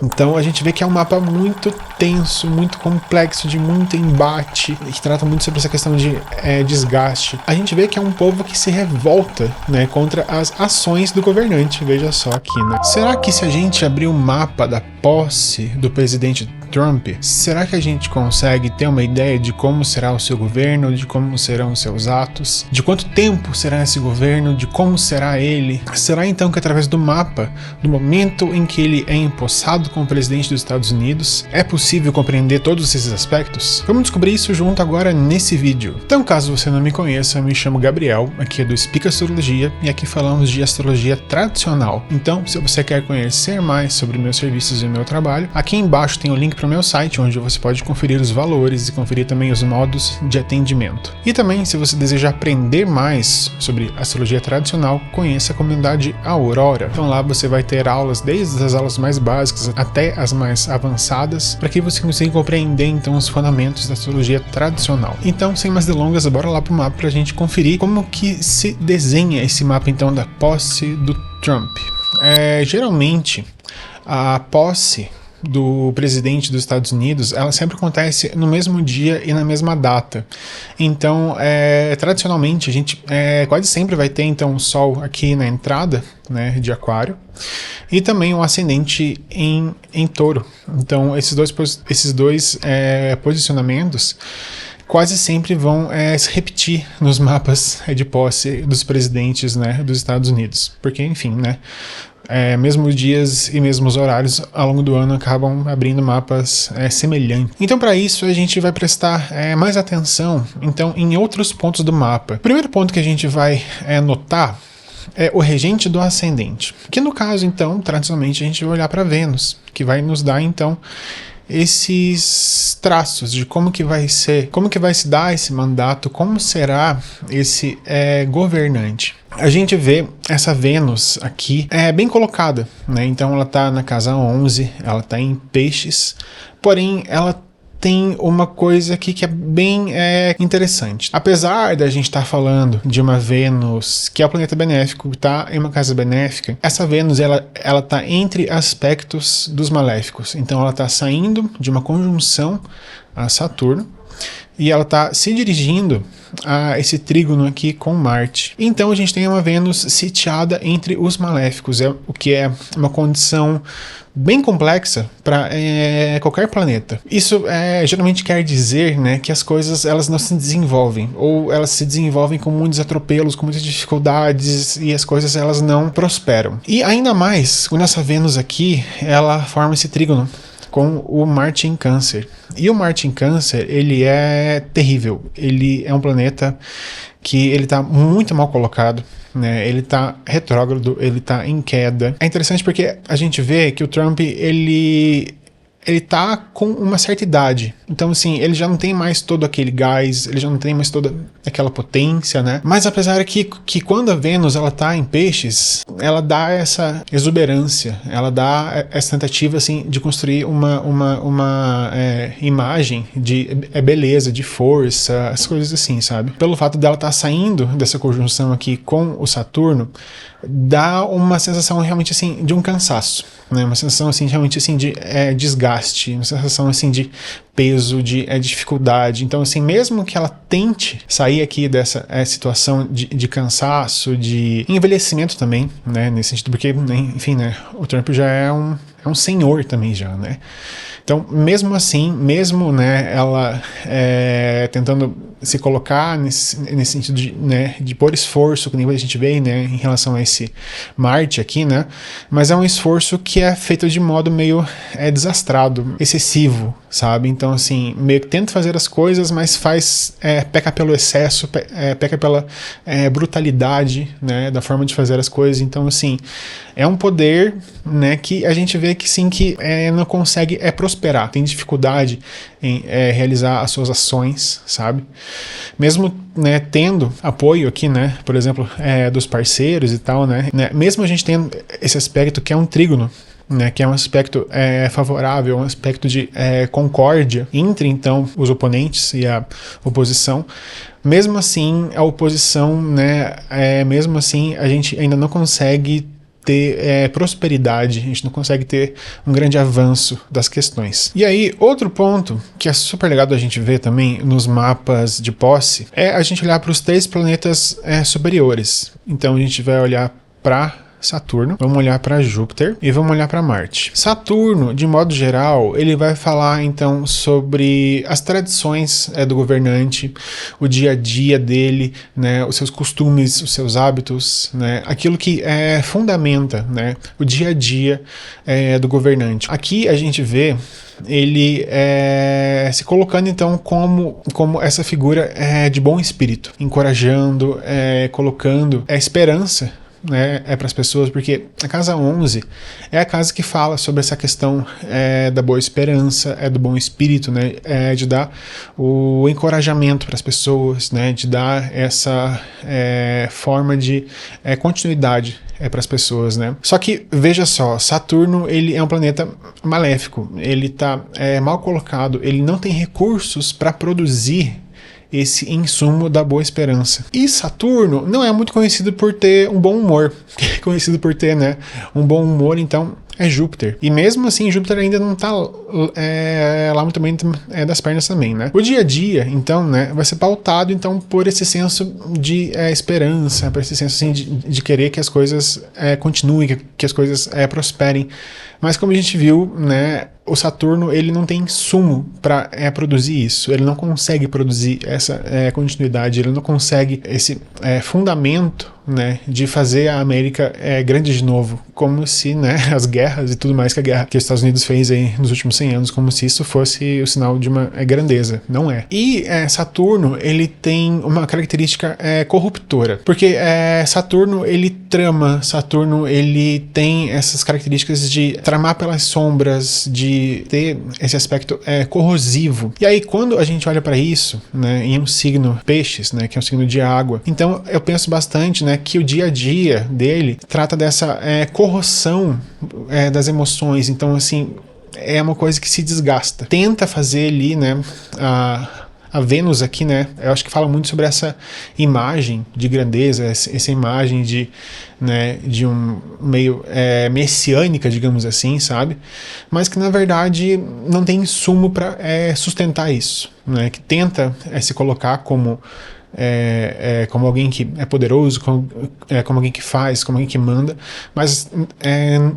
Então a gente vê que é um mapa muito tenso, muito complexo, de muito embate, que trata muito sobre essa questão de desgaste. A gente vê que é um povo que se revolta, né, contra as ações do governante, veja só aqui, né? Será que se a gente abrir o mapa da posse do presidente Trump, será que a gente consegue ter uma ideia de como será o seu governo, de como serão os seus atos, de quanto tempo será esse governo, de como será ele? Será então que através do mapa, do momento em que ele é empossado como presidente dos Estados Unidos, é possível compreender todos esses aspectos? Vamos descobrir isso junto agora nesse vídeo. Então, caso você não me conheça, eu me chamo Gabriel, aqui é do Explica Astrologia, e aqui falamos de astrologia tradicional. Então, se você quer conhecer mais sobre meus serviços e meu trabalho, aqui embaixo tem o link para o meu site, onde você pode conferir os valores e conferir também os modos de atendimento. E também, se você deseja aprender mais sobre astrologia tradicional, conheça a comunidade Aurora. Então lá você vai ter aulas, desde as aulas mais básicas até as mais avançadas, para que você consiga compreender então os fundamentos da astrologia tradicional. Então, sem mais delongas, bora lá pro mapa pra gente conferir como que se desenha esse mapa então da posse do Trump. Geralmente, a posse do presidente dos Estados Unidos, ela sempre acontece no mesmo dia e na mesma data. Então, tradicionalmente, a gente quase sempre vai ter então o Sol aqui na entrada, né, de Aquário, e também um ascendente em Touro. Então, esses dois posicionamentos quase sempre vão se repetir nos mapas de posse dos presidentes, né, dos Estados Unidos. Porque, enfim, né, mesmos dias e mesmos horários ao longo do ano acabam abrindo mapas semelhantes. Então, para isso, a gente vai prestar mais atenção então, em outros pontos do mapa. O primeiro ponto que a gente vai notar é o regente do ascendente. Que no caso, então, tradicionalmente, a gente vai olhar para Vênus, que vai nos dar, então, esses traços de como que vai se dar esse mandato, como será esse governante. A gente vê essa Vênus aqui bem colocada, né? Então ela está na casa 11, ela está em Peixes, porém ela tem uma coisa aqui que é bem interessante. Apesar da gente estar falando de uma Vênus que é o planeta benéfico, que está em uma casa benéfica, essa Vênus ela está entre aspectos dos maléficos. Então ela está saindo de uma conjunção a Saturno e ela está se dirigindo a esse trígono aqui com Marte. Então a gente tem uma Vênus sitiada entre os maléficos, o que é uma condição bem complexa para qualquer planeta. Isso geralmente quer dizer, né, que as coisas elas não se desenvolvem, ou elas se desenvolvem com muitos atropelos, com muitas dificuldades, e as coisas elas não prosperam. E ainda mais, quando essa Vênus aqui, ela forma esse trígono com o Marte em Câncer. E o Marte em Câncer, ele é terrível. Ele é um planeta que ele está muito mal colocado, né? Ele está retrógrado, ele está em queda. É interessante porque a gente vê que o Trump, ele tá com uma certa idade. Então, assim, ele já não tem mais todo aquele gás, ele já não tem mais toda aquela potência, né? Mas apesar que quando a Vênus, ela tá em Peixes, ela dá essa exuberância, ela dá essa tentativa, assim, de construir uma imagem de beleza, de força, as coisas assim, sabe? Pelo fato dela estar saindo dessa conjunção aqui com o Saturno, dá uma sensação realmente, assim, de um cansaço, né? Uma sensação, assim, realmente, assim, de desgaste, uma sensação, assim, de peso, de dificuldade. Então, assim, mesmo que ela tente sair aqui dessa situação de cansaço, de envelhecimento também, né, nesse sentido, porque, enfim, né, o Trump já é um senhor também já, né. Então, mesmo assim, mesmo, né, ela tentando se colocar nesse sentido de pôr esforço, que nem a gente vê, né, em relação a esse Marte aqui, né, mas é um esforço que é feito de modo meio desastrado, excessivo, sabe? Então, assim, meio que tenta fazer as coisas, mas peca pelo excesso, peca pela brutalidade, né, da forma de fazer as coisas. Então, assim, é um poder, né, que a gente vê que sim, que não consegue prosperar, tem dificuldade em realizar as suas ações, sabe? Mesmo, né, tendo apoio aqui, né, por exemplo, dos parceiros e tal, né, mesmo a gente tendo esse aspecto que é um trígono, né, que é um aspecto favorável, um aspecto de concórdia entre, então, os oponentes e a oposição. Mesmo assim, a oposição, né, mesmo assim, a gente ainda não consegue ter prosperidade, a gente não consegue ter um grande avanço das questões. E aí, outro ponto que é super legal da gente ver também nos mapas de posse é a gente olhar para os 3 planetas superiores. Então a gente vai olhar para Saturno, vamos olhar para Júpiter e vamos olhar para Marte. Saturno, de modo geral, ele vai falar então sobre as tradições do governante, o dia a dia dele, né, os seus costumes, os seus hábitos, né, aquilo que fundamenta, né, o dia a dia do governante. Aqui a gente vê ele se colocando então como essa figura de bom espírito, encorajando, colocando esperança, né, para as pessoas, porque a casa 11 é a casa que fala sobre essa questão da boa esperança, do bom espírito, né, de dar o encorajamento para as pessoas, né, de dar essa forma de continuidade para as pessoas, né? Só que, veja só, Saturno, ele é um planeta maléfico, ele está mal colocado, ele não tem recursos para produzir esse insumo da boa esperança. E Saturno não é muito conhecido por ter um bom humor, conhecido por ter, né, um bom humor, então é Júpiter. E mesmo assim, Júpiter ainda não tá lá muito bem das pernas também, né? O dia a dia, então, né, vai ser pautado, então, por esse senso de esperança, por esse senso, assim, de querer que as coisas continuem, que as coisas prosperem. Mas como a gente viu, né, o Saturno, ele não tem insumo para produzir isso, ele não consegue produzir essa continuidade, ele não consegue esse fundamento, né, de fazer a América grande de novo, como se, né, as guerras e tudo mais que a guerra que os Estados Unidos fez aí nos últimos 100 anos, como se isso fosse o sinal de uma grandeza. Não é. E Saturno, ele tem uma característica corruptora, porque Saturno, ele trama, Saturno, ele tem essas características de tramar pelas sombras, de ter esse aspecto corrosivo. E aí, quando a gente olha para isso, né, em um signo peixes, né, que é um signo de água, então eu penso bastante, né, que o dia a dia dele trata dessa corrosão das emoções. Então, assim, é uma coisa que se desgasta. Tenta fazer ali, né, a Vênus aqui, né, eu acho que fala muito sobre essa imagem de grandeza, essa imagem de um meio messiânica, digamos assim, sabe? Mas que na verdade não tem insumo para sustentar isso, né? Que tenta se colocar como alguém que é poderoso, como alguém que faz, como alguém que manda, mas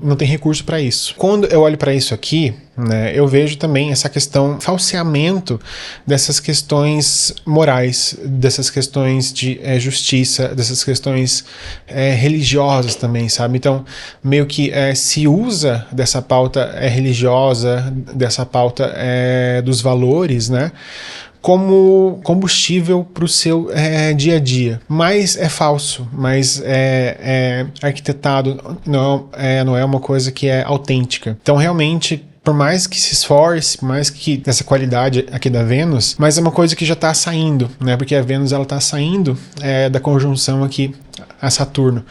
não tem recurso para isso. Quando eu olho para isso aqui, né, eu vejo também essa questão, falseamento dessas questões morais, dessas questões de justiça, dessas questões religiosas também, sabe? Então, meio que se usa dessa pauta religiosa, dessa pauta dos valores, né, como combustível para o seu dia a dia. Mas é falso, mas é arquitetado, não é uma coisa que é autêntica. Então, realmente, por mais que se esforce, por mais que essa qualidade aqui da Vênus, mas é uma coisa que já está saindo, né? Porque a Vênus ela está saindo da conjunção aqui a Saturno.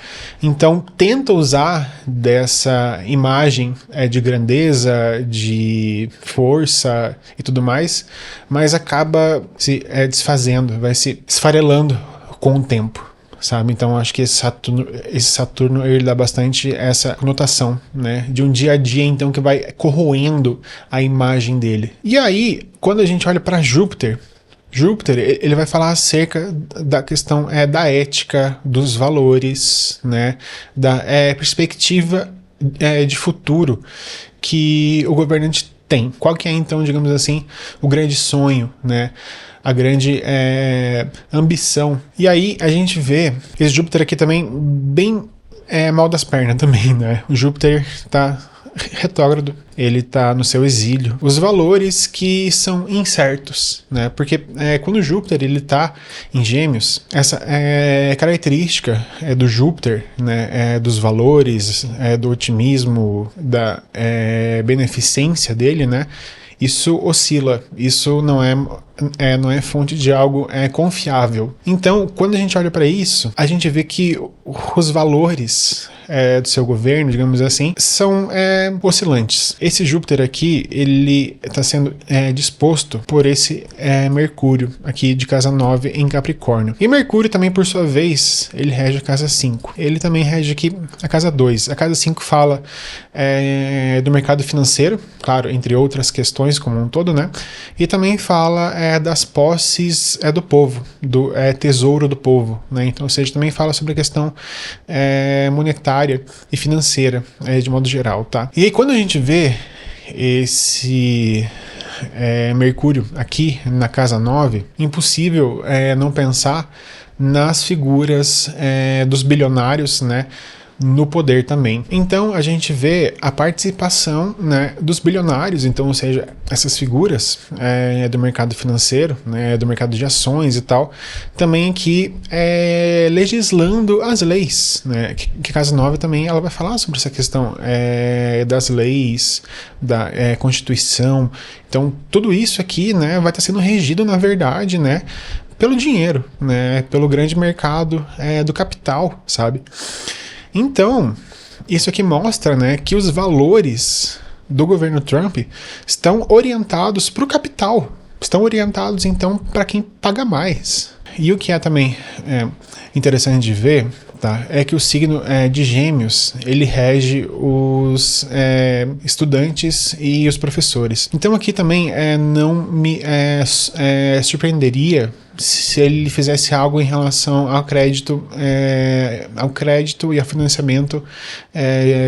Então tenta usar dessa imagem de grandeza, de força e tudo mais, mas acaba se desfazendo, vai se esfarelando com o tempo. Sabe? Então acho que esse Saturno ele dá bastante essa conotação, né? De um dia a dia então que vai corroendo a imagem dele. E aí, quando a gente olha para Júpiter, ele vai falar acerca da questão da ética, dos valores, né? Da perspectiva de futuro que o governante tem. Qual que é então, digamos assim, o grande sonho, né? A grande ambição. E aí a gente vê esse Júpiter aqui também bem mal das pernas também, né? O Júpiter tá retrógrado, ele tá no seu exílio. Os valores que são incertos, né? Porque quando o Júpiter ele tá em Gêmeos, essa característica do Júpiter, né? Dos valores, do otimismo, da beneficência dele, né? Isso oscila, isso não é não é fonte de algo confiável. Então, quando a gente olha para isso, a gente vê que os valores do seu governo, digamos assim, são oscilantes. Esse Júpiter aqui, ele está sendo disposto por esse Mercúrio aqui de casa 9 em Capricórnio. E Mercúrio também, por sua vez, ele rege a casa 5. Ele também rege aqui a casa 2. A casa 5 fala do mercado financeiro, claro, entre outras questões como um todo, né? E também fala das posses do povo, do tesouro do povo, né? Então, ou seja, também fala sobre a questão monetária e financeira, de modo geral, tá? E aí, quando a gente vê esse Mercúrio aqui na casa 9, impossível não pensar nas figuras dos bilionários, né, no poder também. Então a gente vê a participação, né, dos bilionários, então, ou seja, essas figuras do mercado financeiro, né, do mercado de ações e tal, também aqui legislando as leis, né, que casa 9 também ela vai falar sobre essa questão das leis, da Constituição. Então tudo isso aqui, né, vai estar sendo regido, na verdade, né, pelo dinheiro, né, pelo grande mercado do capital, sabe? Então, isso aqui mostra, né, que os valores do governo Trump estão orientados para o capital, estão orientados, então, para quem paga mais. E o que é também interessante de ver, tá, é que o signo de Gêmeos, ele rege os estudantes e os professores. Então aqui também não me surpreenderia se ele fizesse algo em relação ao crédito e ao financiamento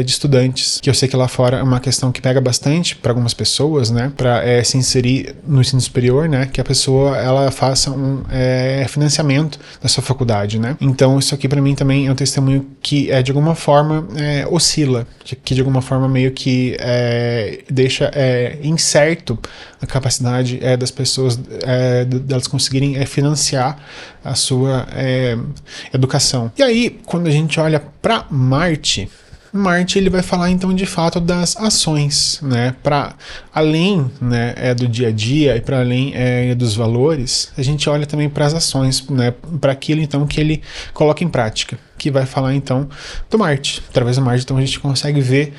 de estudantes, que eu sei que lá fora é uma questão que pega bastante para algumas pessoas, né, para se inserir no ensino superior, né, que a pessoa ela faça um financiamento da sua faculdade, né. Então isso aqui para mim também é um testemunho que de alguma forma oscila, que de alguma forma meio que deixa incerto a capacidade das pessoas delas conseguirem financiar a sua educação. E aí, quando a gente olha para Marte, ele vai falar então de fato das ações, né? Para além, né, do dia a dia e para além dos valores, a gente olha também para as ações, né? Para aquilo então que ele coloca em prática, que vai falar então do Marte. Através do Marte então a gente consegue ver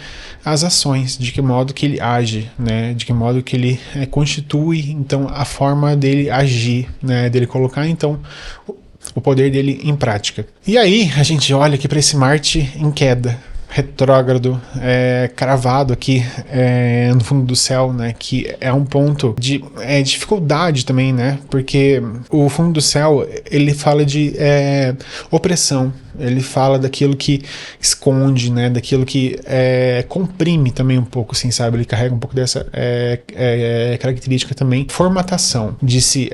as ações, de que modo que ele age, né? De que modo que ele constitui então a forma dele agir, né? Dele colocar então o poder dele em prática. E aí a gente olha aqui para esse Marte em queda, retrógrado, cravado aqui no fundo do céu, né, que é um ponto de dificuldade também, né, porque o fundo do céu, ele fala de opressão, ele fala daquilo que esconde, né, daquilo que comprime também um pouco, assim, sabe, ele carrega um pouco dessa característica também, formatação, de se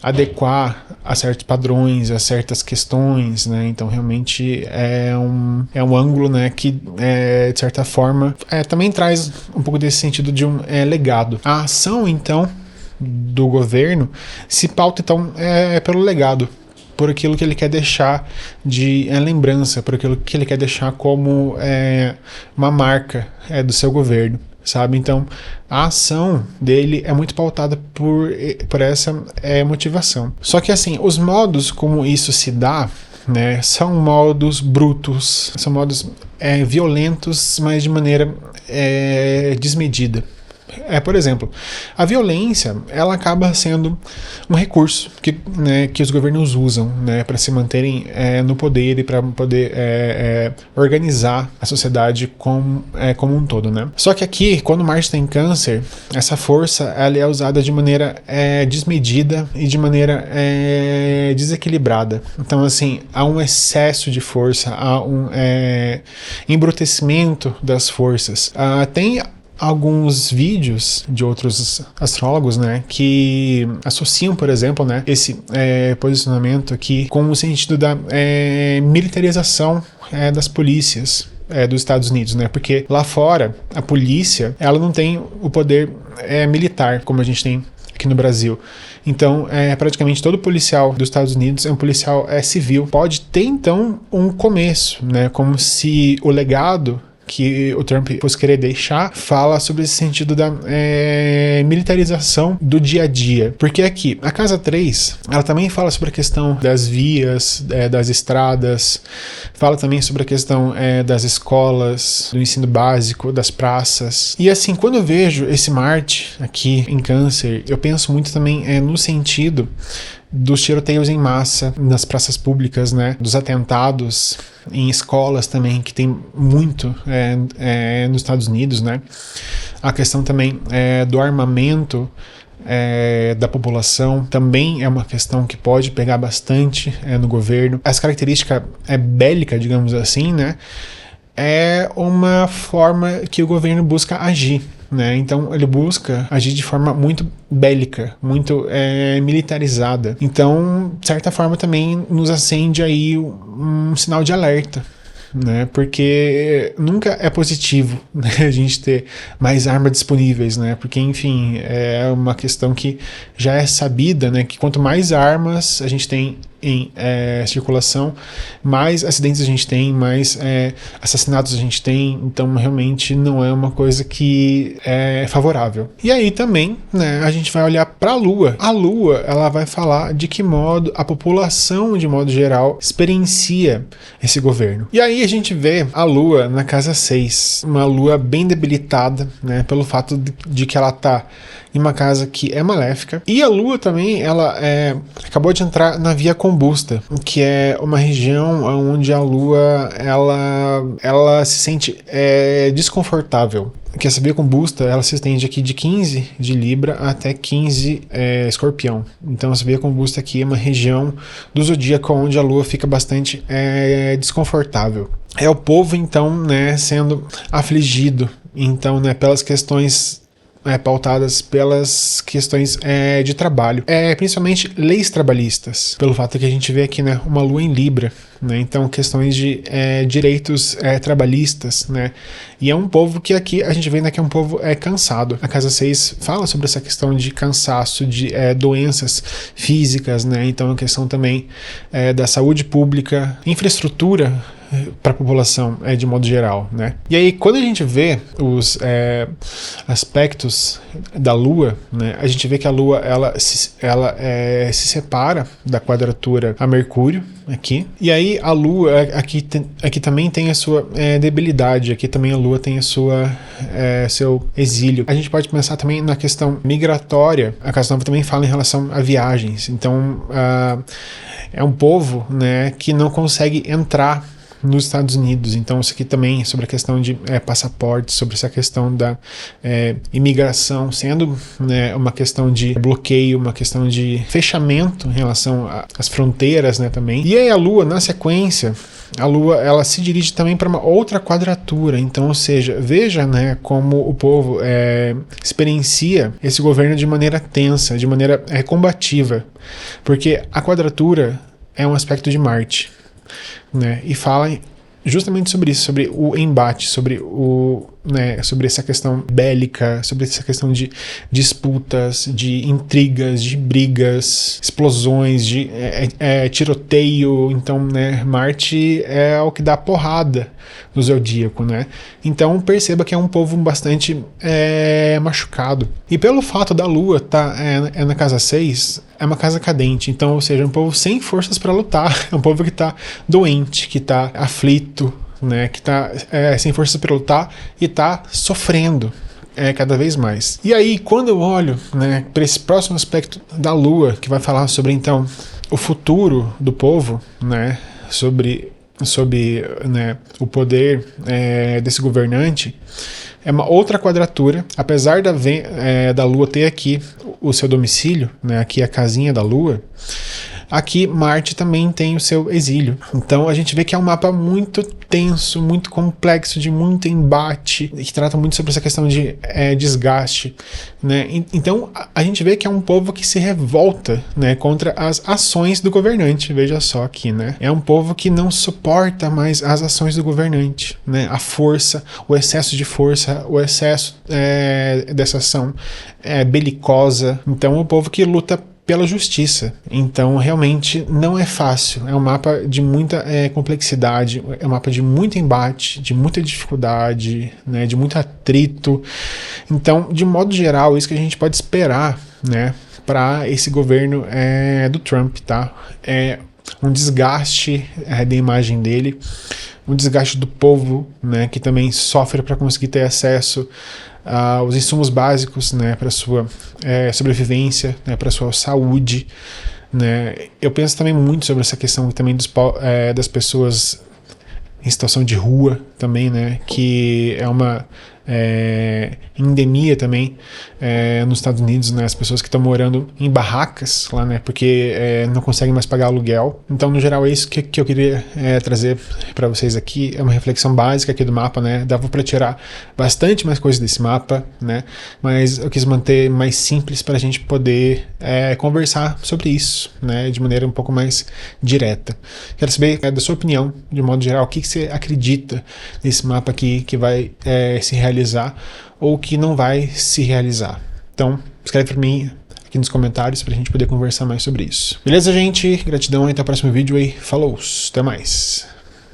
adequar a certos padrões, a certas questões, né, então realmente é um ângulo, né, que de certa forma também traz um pouco desse sentido de um legado. A ação, então, do governo se pauta, então, pelo legado, por aquilo que ele quer deixar de lembrança, por aquilo que ele quer deixar como uma marca do seu governo, sabe? Então, a ação dele é muito pautada por essa motivação. Só que, assim, os modos como isso se dá, né, são modos brutos, são modos violentos, mas de maneira desmedida. Por exemplo, a violência, ela acaba sendo um recurso que os governos usam, né, para se manterem no poder e para poder organizar a sociedade como um todo, né? Só que aqui, quando Marte está em Câncer, essa força ela é usada de maneira desmedida e de maneira desequilibrada. Então, assim, há um excesso de força, há um embrutecimento das forças. Tem alguns vídeos de outros astrólogos, né, que associam, por exemplo, né, esse posicionamento aqui com o sentido da militarização das polícias dos Estados Unidos, né, porque lá fora a polícia ela não tem o poder militar como a gente tem aqui no Brasil. Então, praticamente todo policial dos Estados Unidos é um policial civil. Pode ter, então, um começo, né, como se o legado que o Trump fosse querer deixar, fala sobre esse sentido da militarização do dia a dia. Porque aqui, a Casa 3, ela também fala sobre a questão das vias, das estradas, fala também sobre a questão das escolas, do ensino básico, das praças. E assim, quando eu vejo esse Marte aqui em Câncer, eu penso muito também no sentido dos tiroteios em massa nas praças públicas, né? Dos atentados em escolas também, que tem muito nos Estados Unidos, né? A questão também do armamento da população também é uma questão que pode pegar bastante no governo. Essa característica bélica, digamos assim, né? É uma forma que o governo busca agir, né? Então ele busca agir de forma muito bélica, muito militarizada. Então, de certa forma, também nos acende aí um sinal de alerta, né? Porque nunca é positivo, né, a gente ter mais armas disponíveis, né? Porque, enfim, é uma questão que já é sabida, né? Que quanto mais armas a gente tem em circulação, mais acidentes a gente tem, mais assassinatos a gente tem. Então realmente não é uma coisa que é favorável. E aí também, né, a gente vai olhar para a Lua. A Lua, ela vai falar de que modo a população, de modo geral, experiencia esse governo. E aí a gente vê a Lua na casa 6, uma Lua bem debilitada, né, pelo fato de que ela tá em uma casa que é maléfica. E a Lua também, ela acabou de entrar na Via Combusta, que é uma região onde a Lua ela se sente desconfortável. Que essa Via Combusta, ela se estende aqui de 15 de Libra até 15 Escorpião. Então essa Via Combusta aqui é uma região do zodíaco onde a Lua fica bastante desconfortável. É o povo, então, né, sendo afligido, então, né, pelas questões pautadas pelas questões de trabalho, principalmente leis trabalhistas, pelo fato que a gente vê aqui, né, uma Lua em Libra, né, então questões de direitos trabalhistas, né, e é um povo que aqui a gente vê, né, que é um povo cansado. A casa 6 fala sobre essa questão de cansaço, de doenças físicas, né, então a questão também da saúde pública, infraestrutura para a população de modo geral, né? E aí, quando a gente vê os aspectos da Lua, né, a gente vê que a Lua ela se separa da quadratura a Mercúrio aqui. E aí a Lua aqui também tem a sua debilidade. Aqui também a Lua tem a sua seu exílio. A gente pode pensar também na questão migratória. A Casa Nova também fala em relação a viagens. Então é um povo, né, que não consegue entrar nos Estados Unidos. Então isso aqui também sobre a questão de passaportes, sobre essa questão da imigração, sendo, né, uma questão de bloqueio, uma questão de fechamento em relação às fronteiras, né, também. E aí a Lua, na sequência, a Lua ela se dirige também para uma outra quadratura. Então, ou seja, veja, né, como o povo experiencia esse governo de maneira tensa, de maneira combativa, porque a quadratura é um aspecto de Marte, né, e fala justamente sobre isso, sobre o embate, sobre sobre essa questão bélica, sobre essa questão de disputas, de intrigas, de brigas, explosões, de tiroteio. Então, né, Marte é o que dá porrada no zodíaco, né? Então perceba que é um povo bastante machucado. E pelo fato da Lua estar na casa 6, é uma casa cadente. Então, ou seja, é um povo sem forças para lutar. É um povo que está doente, que está aflito, né, que está sem forças para lutar e está sofrendo cada vez mais. E aí, quando eu olho, né, para esse próximo aspecto da Lua, que vai falar sobre, então, o futuro do povo, né, sobre né, o poder desse governante, é uma outra quadratura. Apesar da Lua ter aqui o seu domicílio, né, aqui a casinha da Lua, aqui Marte também tem o seu exílio. Então a gente vê que é um mapa muito tenso, muito complexo, de muito embate, que trata muito sobre essa questão de desgaste, né? Então a gente vê que é um povo que se revolta, né, contra as ações do governante. Veja só aqui, né? É um povo que não suporta mais as ações do governante, né? A força, o excesso de força, o excesso dessa ação belicosa. Então é um povo que luta pela justiça. Então, realmente não é fácil. É um mapa de muita complexidade, é um mapa de muito embate, de muita dificuldade, né, de muito atrito. Então, de modo geral, isso que a gente pode esperar, né, para esse governo do Trump, tá? É um desgaste da imagem dele, um desgaste do povo, né, que também sofre para conseguir ter acesso aos insumos básicos, né, para sua sobrevivência, né, para sua saúde, né. Eu penso também muito sobre essa questão também das pessoas em situação de rua também, né, que é uma endemia também nos Estados Unidos, né, as pessoas que estão morando em barracas lá, né, porque não conseguem mais pagar aluguel. Então, no geral, é isso que eu queria trazer para vocês aqui. É uma reflexão básica aqui do mapa, né, dava para tirar bastante mais coisas desse mapa, né, mas eu quis manter mais simples para a gente poder conversar sobre isso, né, de maneira um pouco mais direta. Quero saber da sua opinião, de modo geral, o que você acredita nesse mapa aqui que vai se realizar ou que não vai se realizar. Então, escreve para mim aqui nos comentários pra gente poder conversar mais sobre isso. Beleza, gente? Gratidão e até o próximo vídeo aí. Falou, até mais.